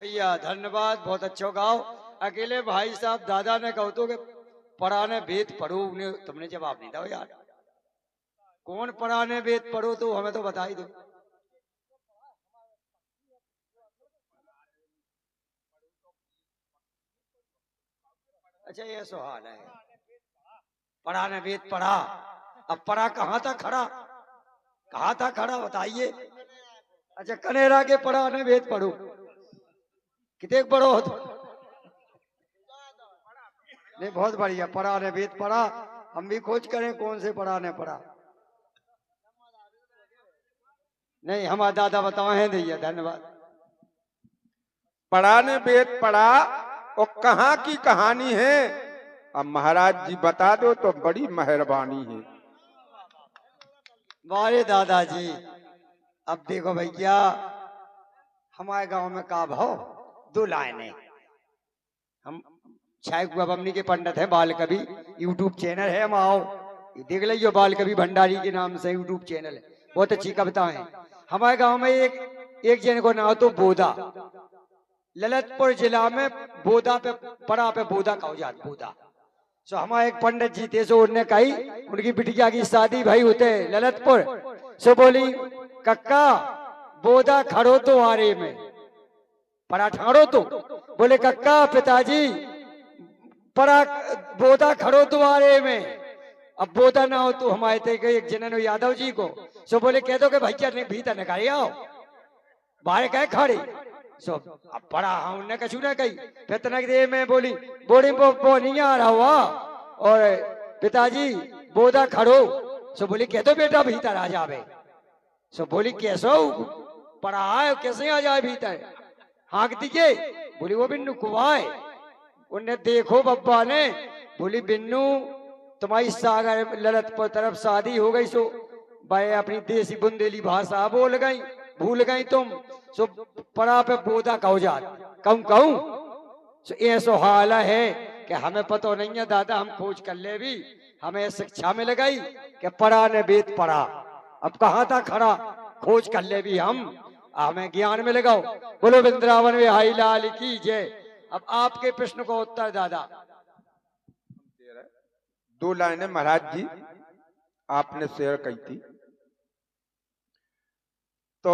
भैया धन्यवाद, बहुत अच्छा गाओ। अकेले भाई साहब दादा ने कहो तो कि पढ़ाने वेद पढ़ो, उन्हें तुमने जवाब नहीं दो यार। कौन पढ़ाने वेद पढ़ो तो हमें तो बता ही दो। अच्छा ये सवाल है, पढ़ाने वेद पढ़ा, अब पढ़ा कहाँ था खड़ा, कहाँ था खड़ा बताइए। अच्छा कनेरा के पढ़ाने वेद पढ़ो, कितने पढ़ो तो नहीं, बहुत बढ़िया पढ़ाने वेद पढ़ा। हम भी खोज करें कौन से पढ़ाने पढ़ा। नहीं हमारा दादा बताए हैं भैया, धन्यवाद। पढ़ा ने वेद पढ़ा और कहाँ की कहानी है, अब महाराज जी बता दो तो बड़ी मेहरबानी है। वारे दादाजी, अब देखो भैया हमारे गांव में का भाव दो लाइनें। हम छायक बमनी के पंडित हैं, बाल कवि यूट्यूब चैनल है, हम आओ देख लीजिए, बाल कवि भंडारी के नाम से यूट्यूब चैनल है, बहुत अच्छी कविताएं हैं। हमारे गांव में एक जन को नाम तो बोदा, ललितपुर जिला में बोदा पे पड़ा पे बोदा का जात बोदा। सो हमारे एक पंडित जी थे, सो उन्होंने कही उनकी बिटिया की शादी भाई होते ललितपुर, सो बोली कक्का बोदा खड़ो तो आरे में पड़ा ठाड़ो तो, बोले कक्का पिताजी पड़ा बोदा खड़ो तो आरे में। अब बोदा ना हो तो हमारे थे एक जनन यादव जी को, सो बोले कह दो कि भैया ने भीतर निकाली आओ बाहर कहे खड़ी। सो अब पड़ा हाँ उनने कछु ना कही, फिर तनक देर में बोली बोड़ी वो नहीं आ रहा हुआ और पिताजी बोदा खड़ो। सो बोली कह दो बेटा भीतर आ जावे। सो बोली कैसो पड़ा है कैसे आ जाए भीतर, हाँक दीजिए। बोली वो बिन्नू कुआए, उनने देखो बब्बा ने, बोली बिन्नू तुम्हारी सागर ललितपुर तरफ शादी हो गई, सो भाई अपनी देसी बुंदेली भाषा बोल गई, भूल गई तुम। सो पड़ा पे बोदा कहो जात कहूं कहूं। सो ऐसो हाल है कि हमें पता नहीं है दादा, हम खोज कर ले भी हमें शिक्षा मिल गई कि पढ़ा ने वेद पढ़ा, अब कहाँ था खड़ा खोज कर ले भी हम, हमें ज्ञान मिल गो। बोलो वृंदावन में हाई लाल की जय। अब आपके प्रश्न को उत्तर दादा। दो लाइनें महाराज जी आपने शेयर की थी। तो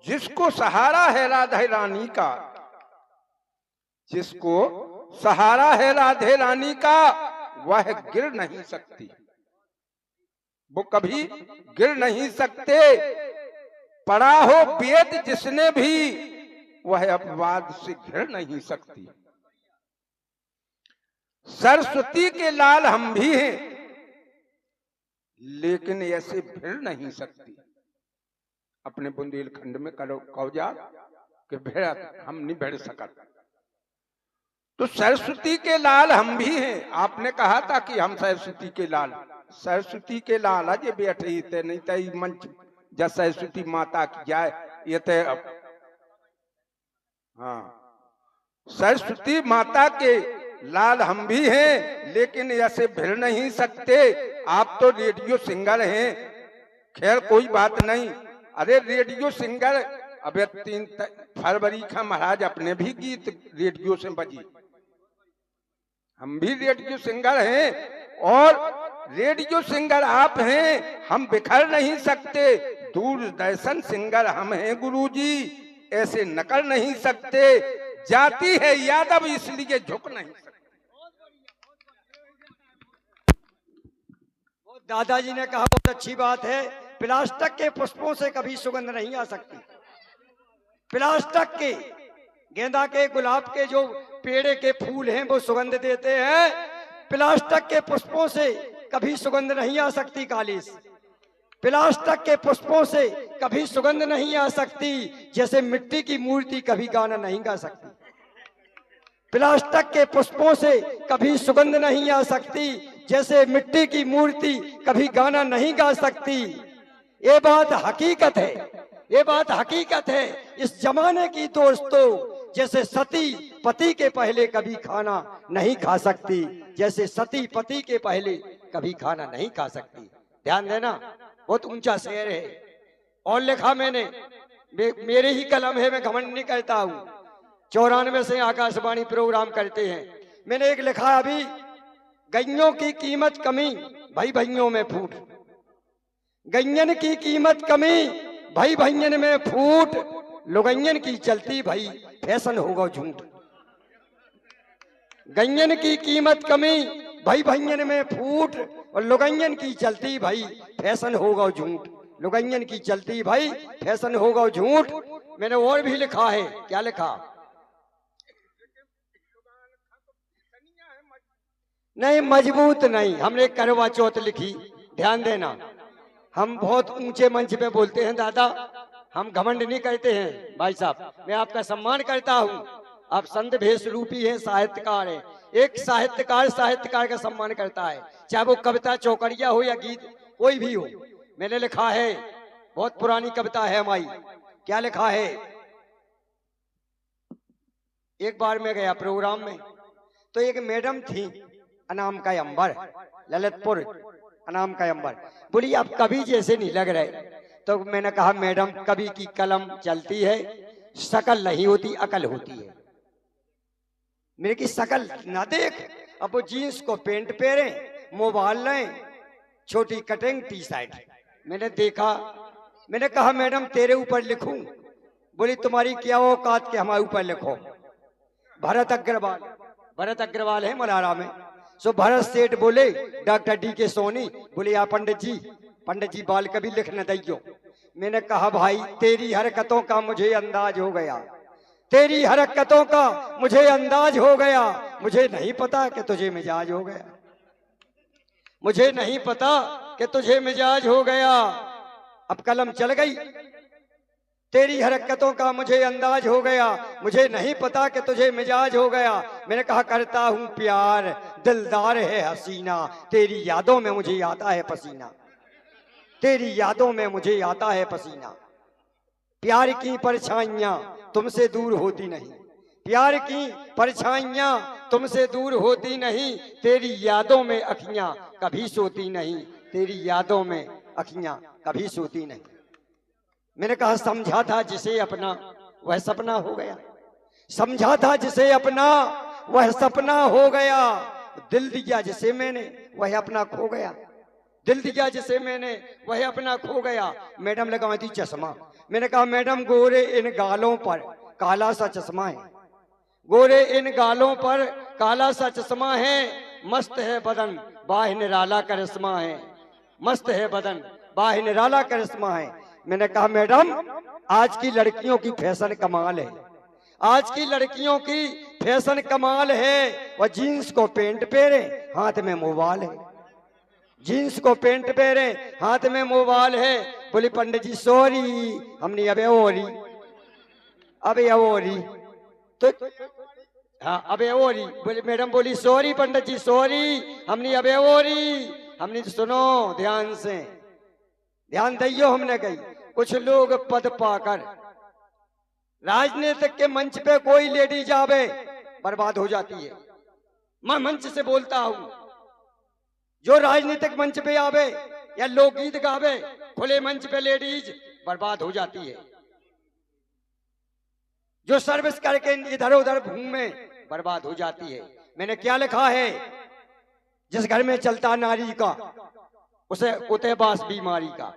जिसको सहारा है राधे रानी का, जिसको सहारा है राधे रानी का, वह गिर नहीं सकती, वो कभी गिर नहीं सकते। पढ़ा हो वेद जिसने भी, वह अपवाद से घिर नहीं सकती। सरस्वती के लाल हम भी हैं, लेकिन ऐसे भिड़ नहीं सकती। अपने बुंदेलखंड में कहो जा कि भिड़ हम नहीं भिड़ सकत। तो सरस्वती के लाल हम भी हैं। आपने कहा था कि हम सरस्वती के लाल, सरस्वती के लाल अजय बैठे थे, नहीं तो मंच जब सरस्वती माता की जाए ये तो हाँ सरस्वती माता के लाल हम भी हैं, लेकिन ऐसे भिड़ नहीं सकते। आप तो रेडियो सिंगर हैं, खैर कोई बात नहीं। अरे रेडियो सिंगर, अब 3 फरवरी का महाराज अपने भी गीत रेडियो से बजी, हम भी रेडियो सिंगर हैं और रेडियो सिंगर आप हैं। हम बिखर नहीं सकते, दूरदर्शन सिंगर हम हैं गुरुजी, ऐसे नकल नहीं सकते। जाति है यादव इसलिए झुक नहीं सकते। दादाजी ने कहा बहुत अच्छी बात है, प्लास्टिक के पुष्पों से कभी सुगंध नहीं आ सकती। प्लास्टिक के, गेंदा के, गुलाब के जो पेड़े के फूल हैं वो सुगंध देते हैं, प्लास्टिक के पुष्पों से कभी सुगंध नहीं आ सकती। कालीस प्लास्टिक के पुष्पों से कभी सुगंध नहीं आ सकती, जैसे मिट्टी की मूर्ति कभी गाना नहीं गा सकती। प्लास्टिक के पुष्पों से कभी सुगंध नहीं आ सकती, जैसे मिट्टी की मूर्ति कभी गाना नहीं गा सकती। ये बात हकीकत है, ये बात हकीकत है इस जमाने की दोस्तों। जैसे सती पति के पहले कभी खाना नहीं खा सकती, जैसे सती पति के पहले कभी खाना नहीं खा सकती। ध्यान देना, बहुत ऊंचा शेर है और लिखा मैंने, मेरे ही कलम है, मैं घमंड नहीं करता हूं। 94 से आकाशवाणी प्रोग्राम करते हैं। मैंने एक लिखा अभी, गइयों की कीमत कमी भाई भइयों में फूट, गइयन की कीमत कमी भाई भइयन में फूट, लुगैयन की चलती भाई फैशन होगा झूठ। गइयन की कीमत कमी भाई भइयन में फूट, और लुगैयन की चलती भाई फैशन होगा झूठ। लुगैयन की चलती भाई फैशन होगा झूठ। मैंने और भी लिखा है, क्या लिखा? नहीं, मजबूत नहीं। हमने करवा चौथ लिखी, ध्यान देना। हम बहुत ऊंचे मंच पे बोलते हैं दादा, हम घमंड नहीं करते हैं भाई साहब। मैं आपका सम्मान करता हूं, आप संत भेष रूपी हैं, साहित्यकार हैं। एक साहित्यकार का सम्मान करता है, चाहे वो कविता चौकड़िया हो या गीत कोई भी हो। मैंने लिखा है, बहुत पुरानी कविता है हमारी। क्या लिखा है? एक बार मैं गया प्रोग्राम में, तो एक मैडम थी अनाम का अंबर, ललितपुर अनाम का अंबर। बोली आप कवि जैसे नहीं लग रहे। तो मैंने कहा मैडम, कवि की कलम चलती है, शकल नहीं होती, अकल होती है। मेरे की शकल ना देख। अब वो जीन्स को पेंट पहने, मोबाइल लें, छोटी कटिंग टी शर्ट। मैंने देखा, मैंने कहा मैडम तेरे ऊपर लिखूं? बोली तुम्हारी क्या औकात के हमारे ऊपर लिखो। भरत अग्रवाल है मलारा में। सो भरत सेठ बोले डॉक्टर डी के सोनी, बोले आप पंडित जी बाल कभी लिखने दियो। मैंने कहा भाई तेरी हरकतों का मुझे अंदाज हो गया, तेरी हरकतों का मुझे अंदाज हो गया। मुझे नहीं पता कि तुझे मिजाज हो गया, मुझे नहीं पता कि तुझे मिजाज हो गया। अब कलम चल गई। तेरी हरकतों का मुझे अंदाज हो गया, मुझे नहीं पता कि तुझे मिजाज हो गया। मैंने कहा करता हूं प्यार, दिलदार है हसीना, तेरी यादों में मुझे आता है पसीना, तेरी यादों में मुझे आता है पसीना। प्यार की परछाइयां तुमसे दूर होती नहीं, प्यार की परछाइयां तुमसे दूर होती नहीं, तेरी यादों में अखियां कभी सोती नहीं, तेरी यादों में अखियां कभी सोती नहीं। मैंने कहा समझा था जिसे अपना वह सपना हो गया, समझा था जिसे अपना वह सपना हो गया। दिल दिया जिसे मैंने वह अपना खो गया, दिल दिया जिसे मैंने वह अपना खो गया। मैडम लगाई थी चश्मा। मैंने कहा मैडम गोरे इन गालों पर काला सा चश्मा है, गोरे इन गालों पर काला सा चश्मा है, मस्त है बदन बाह निराला करिश्मा है, मस्त है बदन बाह निराला करिश्मा है। मैंने कहा मैडम आज की लड़कियों की फैशन कमाल है, आज की लड़कियों की फैशन कमाल है। वह जीन्स को पेंट पहने, हाथ में मोबाइल है, जीन्स को पेंट पहने, हाथ में मोबाइल है। बोली पंडित जी सॉरी, हमने अबे ओरी, अबे ओरी तो हाँ अबे ओरी। बोली मैडम बोली सॉरी पंडित जी सॉरी, हमने अबे ओरी। हमने सुनो ध्यान से, ध्यान दियो। हमने कही कुछ लोग पद पाकर राजनीतिक के मंच पे कोई लेडीज आवे बर्बाद हो जाती है। मैं मंच से बोलता हूं, जो राजनीतिक मंच पे आवे या लोकगीत गावे खुले मंच पे लेडीज बर्बाद हो जाती है। जो सर्विस करके इधर उधर घूमे बर्बाद हो जाती है। मैंने क्या लिखा है? जिस घर में चलता नारी का उसे उते बास बीमारी का,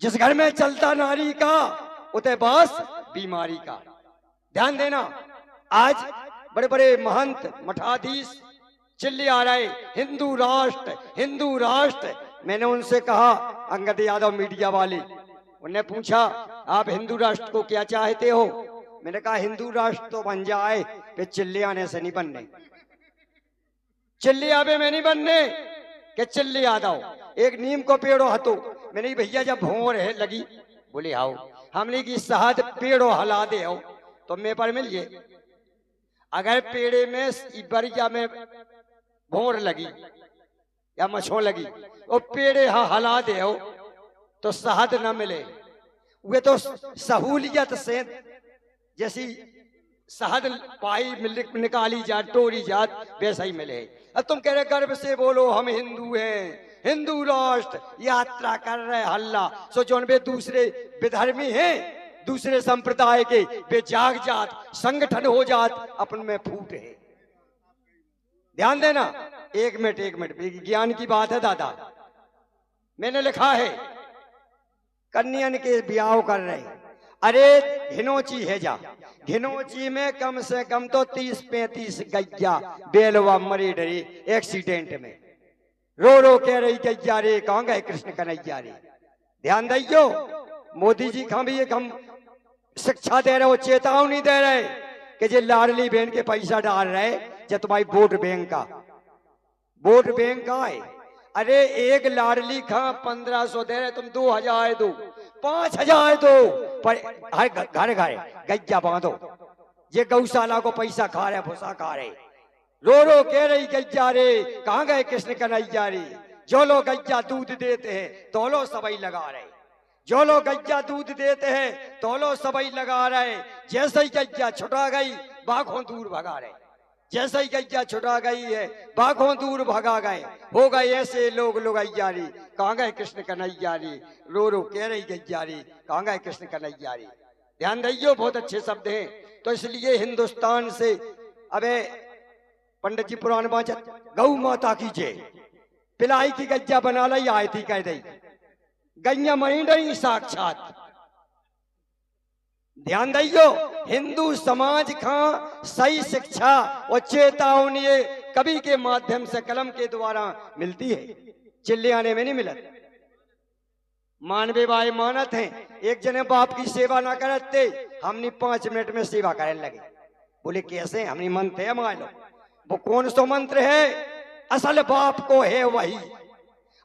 जिस घर में चलता नारी का उते बास बीमारी का। ध्यान देना, आज बड़े बड़े महंत मठाधीश चिल्ले आ रहे हिंदू राष्ट्र, हिंदू राष्ट्र। मैंने उनसे कहा, अंगद यादव मीडिया वाले, उन्हें पूछा आप हिंदू राष्ट्र को क्या चाहते हो? मैंने कहा हिंदू राष्ट्र तो बन जाए कि चिल्ले आने से नहीं बनने, चिल्ले आवे में नहीं बनने कि चिल्ले यादव एक नीम को पेड़ो हतो। मैंने भैया जब भोर है लगी, बोले आओ हमने की शहद पेड़ो हला दे आओ तो मैं पर मिलिए। अगर पेड़े में बरिया में भोर लगी या मछो लगी और पेड़े हला दे आओ तो शहद न मिले। वे तो सहूलियत से जैसी शहद पाई निकाली जात टोरी जात वैसा ही मिले। अब तुम कह रहे गर्व से बोलो हम हिंदू हैं, हिंदू राष्ट्र यात्रा कर रहे हल्ला। सो जो वे दूसरे विधर्मी हैं दूसरे संप्रदाय के वे जाग जात, संगठन हो जात, अपन में फूट है। ध्यान देना, एक मिनट, ज्ञान की बात है दादा। मैंने लिखा है कन्यन के ब्याह कर रहे, अरे घिनौची है जा, घिनौची में कम से कम तो 30-35 गैया बेलवा मरी डरी एक्सीडेंट में, रो रो कह रही गैया रे कहाँ गए कृष्ण कन्हैया रे। ध्यान दियो, मोदी जी का भी एक हम शिक्षा दे रहे हो, चेतावनी दे रहे कि जे लाडली बहन के पैसा डाल रहे, जे तुम्हारी वोट बैंक का है। अरे एक लाडली खा 1500 दे रहे, तुम 2000 दो, 5000 दो, पर हर घर गैया बांधो। ये गौशाला को पैसा खा रहे, भूसा खा रहे, रो रो कह रही गैया रे कहाँ गए कृष्ण कन्हैया रे। जो लोग गैया दूध देते हैं तो लो सबई लगा रहे, जो लोग गैया दूध देते हैं तो लो सबई लगा रहे। जैसे ही गैया छुटा गई बाघों दूर भगा रहे, जैसे ही गैया छुटा गई है बाघों दूर भगा गए। हो गए ऐसे लोग लुगैयारी, कहाँ गए कृष्ण कन्हैयारी, रो रो कह रही गैयारी कहाँ गए कृष्ण कन्हैयारी। ध्यान दियो, बहुत अच्छे शब्द हैं। तो इसलिए हिंदुस्तान से अबे पंडित जी पुराण बाचत, गौ माता की जय, पिलाई की गैया बना लाई आए थी कह दी, गैया मही नहीं साक्षात। ध्यान दियो, हिंदू समाज का सही शिक्षा और चेतावनी कवि के माध्यम से कलम के द्वारा मिलती है, चिल्ले आने में नहीं मिलत। मानवे भाई मानत हैं, एक जने बाप की सेवा ना करते, हमने 5 मिनट में सेवा करने लगे। बोले कैसे, हमने मंत्र है मान लो। वो कौन सा मंत्र है? असल बाप को है वही,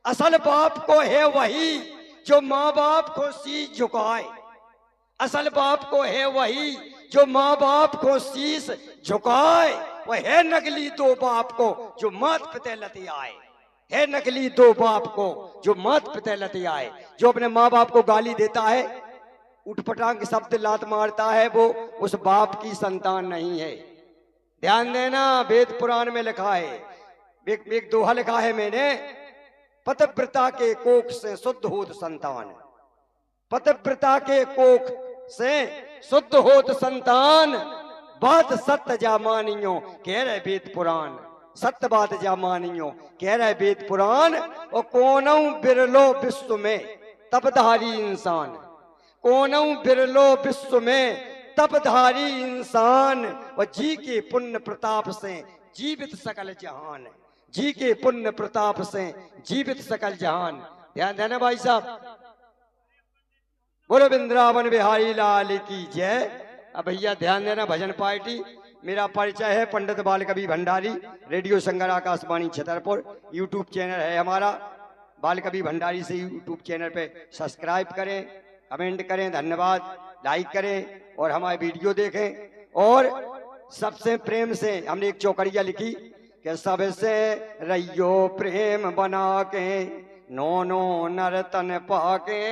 असल बाप को है वही जो माँ बाप को शीश झुकाए, असल बाप को है वही जो माँ बाप को शीश झुकाए। वह है नकली दो बाप को जो मात पिता लती आए, है नकली दो बाप को जो मात पिता लती आए। जो अपने माँ बाप को गाली देता है, उठपटांग शब्द लात मारता है, वो उस बाप की संतान नहीं है। ध्यान देना, वेद पुराण में लिखा है, एक दोहा लिखा है मैंने, पतिव्रता के कोख से शुद्ध होत संतान, पतिव्रता के कोख से शुद्ध होत संतान, बात सत्य जा मानियो कह रहे वेद पुराण, सत्य बात जा मानियो कह रहे वेद पुराण। और कोनऊ बिरलो विश्व में तपधारी इंसान, कोनऊ बिरलो विश्व में तपधारी इंसान, और जी के पुण्य प्रताप से जीवित सकल जहान, जी के पुण्य प्रताप से जीवित सकल जहान। ध्यान देना भाई साहब, बोलो वृंदावन बिहारी लाल की जय। अब भैया ध्यान देना, भजन पार्टी मेरा परिचय है पंडित बाल कवि भंडारी, रेडियो संगर आकाशवाणी छतरपुर, यूट्यूब चैनल है हमारा बाल कवि भंडारी से। यूट्यूब चैनल पे सब्सक्राइब करें, कमेंट करें, धन्यवाद, लाइक करें और हमारे वीडियो देखें। और सबसे प्रेम से हमने एक चौकड़िया लिखी कि सबसे रहियो प्रेम बना के, नो नो नरतन पाके,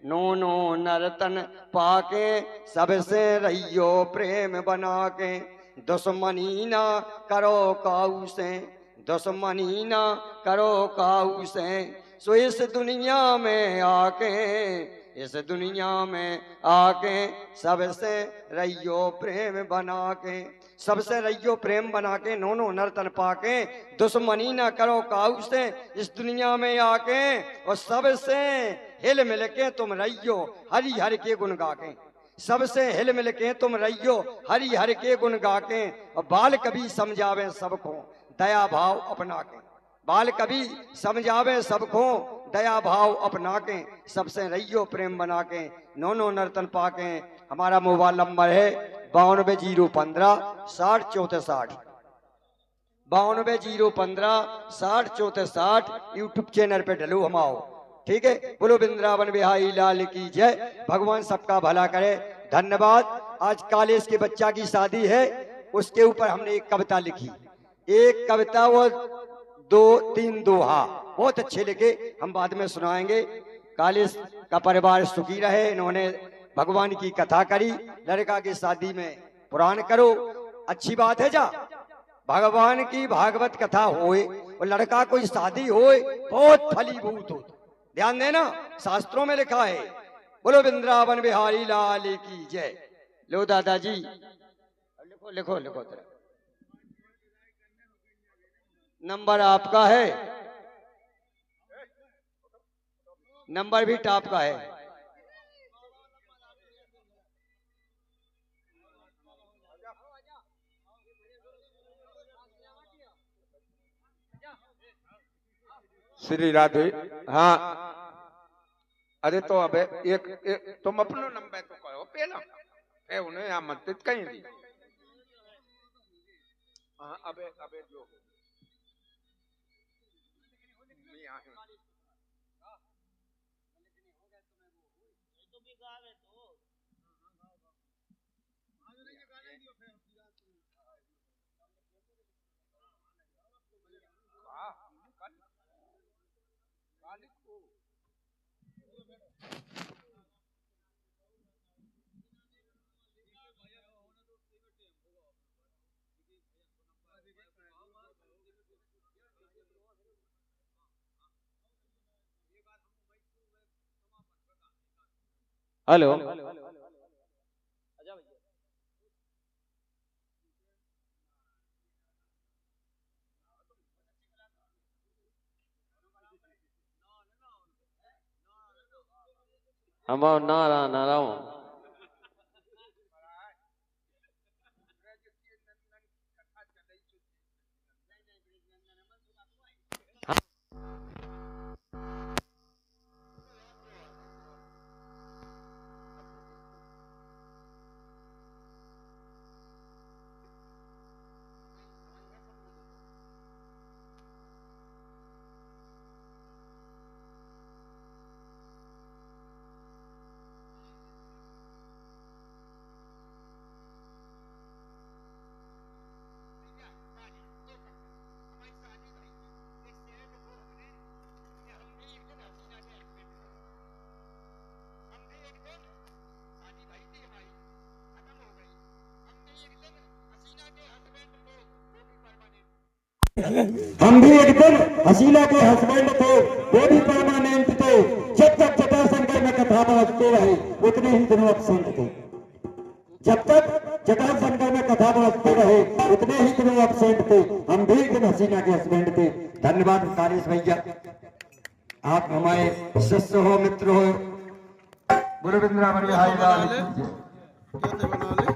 नो नो नरतन पाके, सबसे रहियो प्रेम बना के। दुश्मनी ना करो काऊ से, दुश्मनी ना करो काऊ से, सो इस दुनिया में आके, इस दुनिया में आके सबसे रहियो प्रेम बना के, सबसे रहियो प्रेम बना के, नो नो नर्तन पाके, दुश्मनी ना करो काऊ से, इस दुनिया में आके, और सबसे हिल मिल के तुम रहियो हरि हर के गुण गा के, सबसे हिल मिल के तुम रहियो हरि हर के गुण गा के। और बाल कभी समझावे सबको दया भाव अपना के, बाल कभी समझावे सबको दया भाव अपना के, सबसे रहियो प्रेम बना के, नो नो नर्तन पाके। हमारा मोबाइल नंबर है 92 015 60 64 60, 92 015 60 64 60। यूट्यूब चैनल पे डलो हम आओ, ठीक है। बोलो वृंदावन बिहारी लाल की जय, भगवान सबका भला करे। धन्यवाद। आज कॉलेज के बच्चा की शादी है, उसके ऊपर हमने एक कविता लिखी, एक कविता वो 2-3 दोहा बहुत अच्छे लिखे, हम बाद में सुनाएंगे। कॉलेज का परिवार सुखी रहे, इन्होंने भगवान की कथा करी, लड़का की शादी में पुराण करो, अच्छी बात है जा, भगवान की भागवत कथा होए और लड़का कोई शादी होए, बहुत फलीभूत हो। ध्यान देना, शास्त्रों में लिखा है बोलो वृंदावन बिहारी लाल की जय। लो दादाजी लिखो लिखो लिखो तेरा नंबर आपका है, नंबर भी टॉप का है। श्री राधे। हाँ अरे तो अब एक तुम अपनो नंबर तो करो पहला, फिर उन्हें आमंत्रित कहीं दी। हाँ अबे अबे जो हेलो हम नारा नारा हम भी एक दिन हसीना के हस्बैंड थे, वो भी परमानेंट थे। जब तक जटाशंकर में कथा बरसते रहे उतने ही दिनों अब्सेंट थे। जब तक जटाशंकर में कथा बरसते रहे उतने ही दिनों अब्सेंट थे। हम भी एक दिन हसीना के हस्बैंड थे। धन्यवाद कालेश भैया, आप हमारे शिष्य हो, मित्र हो। बोलो वृंदावन बिहारी लाल की जय।